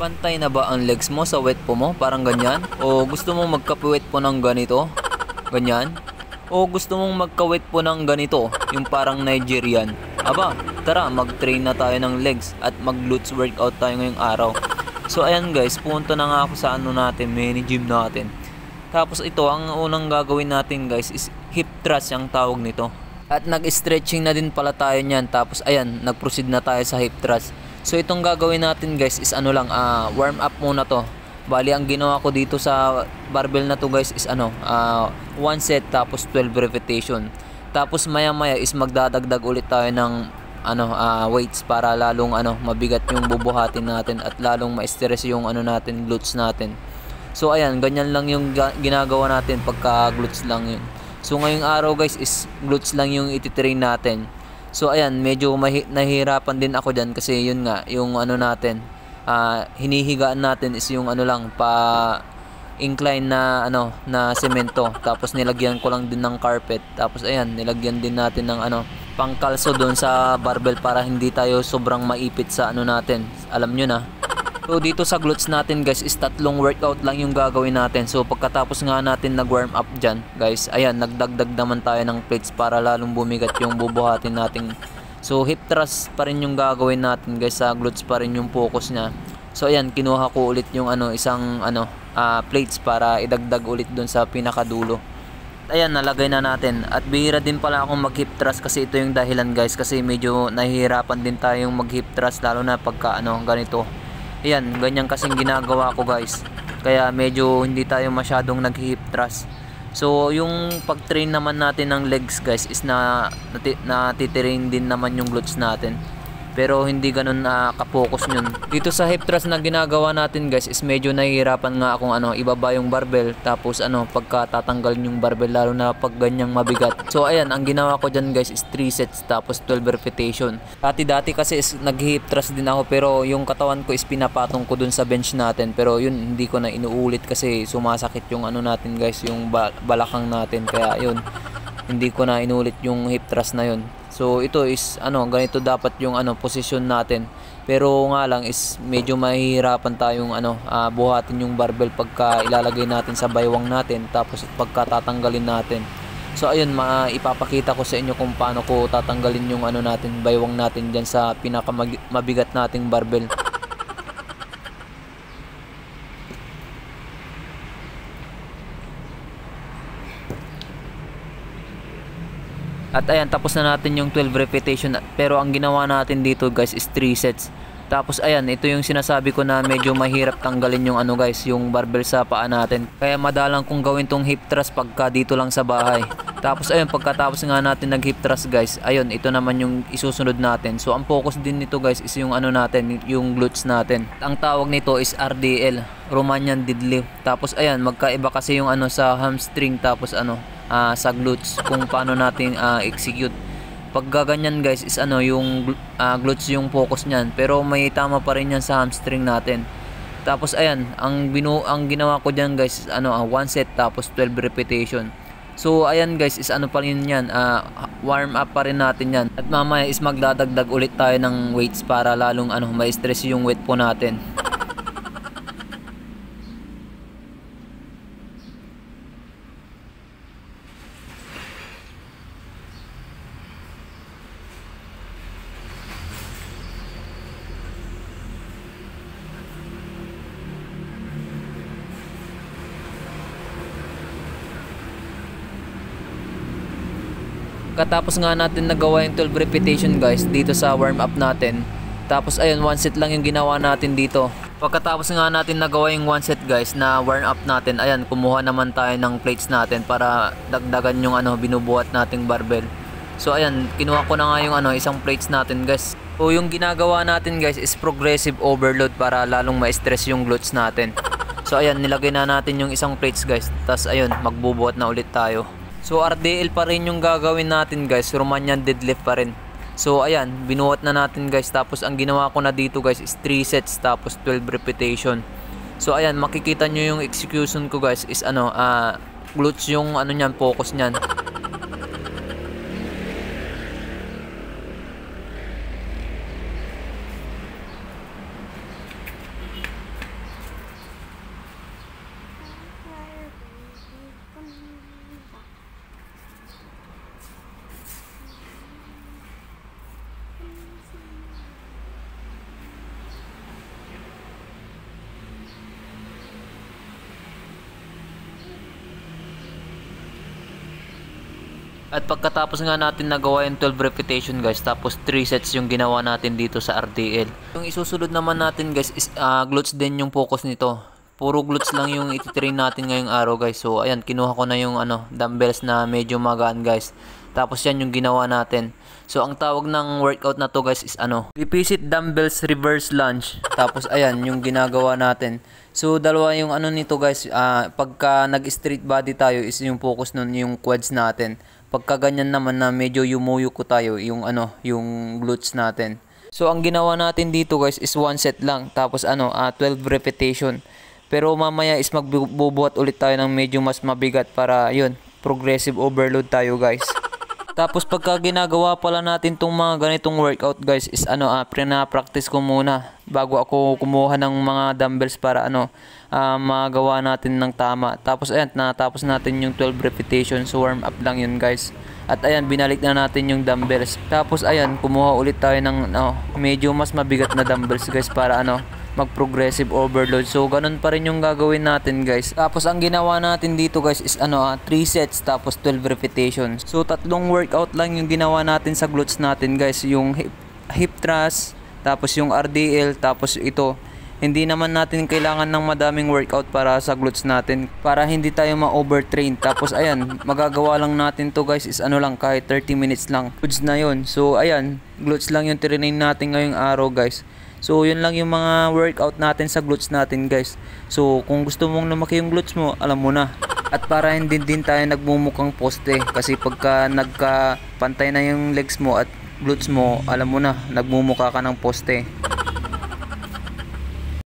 Pantay na ba ang legs mo sa wet po mo? Parang ganyan? O gusto mong magka-wet po ng ganito? Ganyan? O gusto mong magka-wet po ng ganito? Yung parang Nigerian? Aba, tara mag-train na tayo ng legs at mag-glutes workout tayo ngayong araw. So ayan guys, punta na nga ako sa ano natin, mini gym natin. Tapos ito, ang unang gagawin natin guys is hip thrust yung tawag nito. At nag-stretching na din pala tayo niyan. Tapos ayan, nag-proceed na tayo sa hip thrust. So itong gagawin natin guys is ano lang, warm up muna to. Bali ang ginawa ko dito sa barbell na to guys is ano, 1 set tapos 12 repetition. Tapos maya maya is magdadagdag ulit tayo ng ano, weights para lalong ano, mabigat yung bubuhatin natin at lalong ma-stress yung ano natin, glutes natin. So ayan, ganyan lang yung ginagawa natin pagka glutes lang yun. So ngayong araw guys is glutes lang yung ititrain natin. So ayan, medyo nahihirapan din ako dyan kasi yun nga, yung ano natin, hinihigaan natin is yung ano lang, pa incline na ano, na semento. Tapos nilagyan ko lang din ng carpet. Tapos ayan, nilagyan din natin ng ano, pangkalso doon sa barbell para hindi tayo sobrang maipit sa ano natin. Alam nyo na. So dito sa glutes natin guys is 3 workout lang yung gagawin natin. So pagkatapos nga natin nag-warm up dyan guys, ayan, nagdagdag naman tayo ng plates para lalong bumigat yung bubuhatin natin. So hip thrust pa rin yung gagawin natin guys, sa glutes pa rin yung focus nya. So ayan, kinuha ko ulit yung ano, isang ano, plates para idagdag ulit dun sa pinakadulo. Ayan, nalagay na natin. At bihira din pala akong mag hip thrust kasi ito yung dahilan guys, kasi medyo nahihirapan din tayong mag hip thrust lalo na pagka ano, ganito. Ayan, ganyan kasing ginagawa ko guys. Kaya medyo hindi tayo masyadong nag-hip thrust. So yung pag-train naman natin ng legs guys is natitirain din naman yung glutes natin. Pero hindi ganun ka-focus yun. Dito sa hip thrust na ginagawa natin guys is medyo nahihirapan nga akong ano, ibaba yung barbell. Tapos ano, pagka tatanggalin yung barbell lalo na pag ganyang mabigat. So ayan, ang ginawa ko dyan guys is 3 sets tapos 12 repetition. Dati kasi is nag-hip thrust din ako, pero yung katawan ko is pinapatong ko dun sa bench natin. Pero yun, hindi ko na inuulit kasi sumasakit yung ano natin guys, yung balakang natin. Kaya yun, hindi ko na inulit yung hip thrust na yun. So ito is ano, ganito dapat yung ano, posisyon natin. Pero nga lang is medyo mahihirapan tayong ano, buhatin yung barbell pagka ilalagay natin sa baywang natin tapos pagka tatanggalin natin. So ayun, ipapakita ko sa inyo kung paano ko tatanggalin yung ano natin, baywang natin diyan sa pinakamabigat nating barbell. At ayan, tapos na natin yung 12 repetition. Pero ang ginawa natin dito guys is 3 sets. Tapos ayan, ito yung sinasabi ko na medyo mahirap tanggalin yung ano guys, yung barbell sa paa natin. Kaya madalang kong gawin tong hip thrust pagka dito lang sa bahay. Tapos ayun, pagkatapos nga natin nag hip thrust guys, ayun, ito naman yung isusunod natin. So ang focus din nito guys is yung ano natin, yung glutes natin. Ang tawag nito is RDL, Romanian deadlift. Tapos ayan, magkaiba kasi yung ano sa hamstring tapos ano, sa glutes kung paano natin execute. Pag gaganyan guys is ano, yung glutes yung focus niyan, pero may tama pa rin yan sa hamstring natin. Tapos ayan, ang ginawa ko diyan guys is ano, 1 set tapos 12 repetition. So ayan guys is ano pa rin yan, warm up pa rin natin yan. At mamaya is magdadagdag ulit tayo ng weights para lalong ano, ma-stress yung weight po natin. Katapos nga natin nagawa yung 12 repetition guys dito sa warm up natin. Tapos ayun, 1 set lang yung ginawa natin dito. Pagkatapos nga natin nagawa yung 1 set guys na warm up natin, ayan, kumuha naman tayo ng plates natin para dagdagan yung ano, binubuhat nating barbell. So ayan, kinuha ko na nga yung ano, isang plates natin guys. So yung ginagawa natin guys is progressive overload para lalong ma-stress yung glutes natin. So ayan, nilagay na natin yung isang plates guys. Tapos ayun, magbubuhat na ulit tayo. So RDL pa rin yung gagawin natin guys, Romanian deadlift pa rin. So ayan, binuhat na natin guys. Tapos ang ginawa ko na dito guys is 3 sets tapos 12 repetition. So ayan, makikita nyo yung execution ko guys is ano, glutes yung ano nyan, focus nyan. At pagkatapos nga natin nagawa yung 12 repetition guys, tapos 3 sets yung ginawa natin dito sa RDL. Yung isusunod naman natin guys is glutes din yung focus nito. Puro glutes lang yung ititrain natin ngayong araw guys. So ayan, kinuha ko na yung dumbbells na medyo magaan guys. Tapos yan yung ginawa natin. So ang tawag ng workout na to guys is repeat dumbbells reverse lunge. Tapos ayan yung ginagawa natin. So dalawa yung nito guys, pagka nag straight body tayo is yung focus nun yung quads natin. Pagka ganyan naman na medyo yumuyuko tayo, yung yung glutes natin. So ang ginawa natin dito guys is 1 set lang, tapos 12 repetition. Pero mamaya is magbubuhat ulit tayo ng medyo mas mabigat para yun, progressive overload tayo guys. Tapos pagka ginagawa pala natin tong mga ganitong workout guys is practice ko muna bago ako kumuha ng mga dumbbells para magawa natin ng tama. Tapos ayan, natapos natin yung 12 repetitions, so warm up lang yun guys. At ayan, binalik na natin yung dumbbells. Tapos ayan, kumuha ulit tayo ng medyo mas mabigat na dumbbells guys para mag-progressive overload. So ganun pa rin yung gagawin natin guys. Tapos ang ginawa natin dito guys is 3 sets tapos 12 repetitions. So tatlong workout lang yung ginawa natin sa glutes natin guys. Yung hip thrust, tapos yung RDL, tapos ito. Hindi naman natin kailangan ng madaming workout para sa glutes natin, para hindi tayo ma-overtrain. Tapos ayan, magagawa lang natin to guys is lang, kahit 30 minutes lang. Glutes na yun. So ayan, glutes lang yung trinain natin ngayong araw guys. So yun lang yung mga workout natin sa glutes natin guys. So kung gusto mong lumaki yung glutes mo, alam mo na. At para hindi din tayo nagmumukhang poste, kasi pagka nagkapantay na yung legs mo at glutes mo, alam mo na, nagmumukha ka ng poste.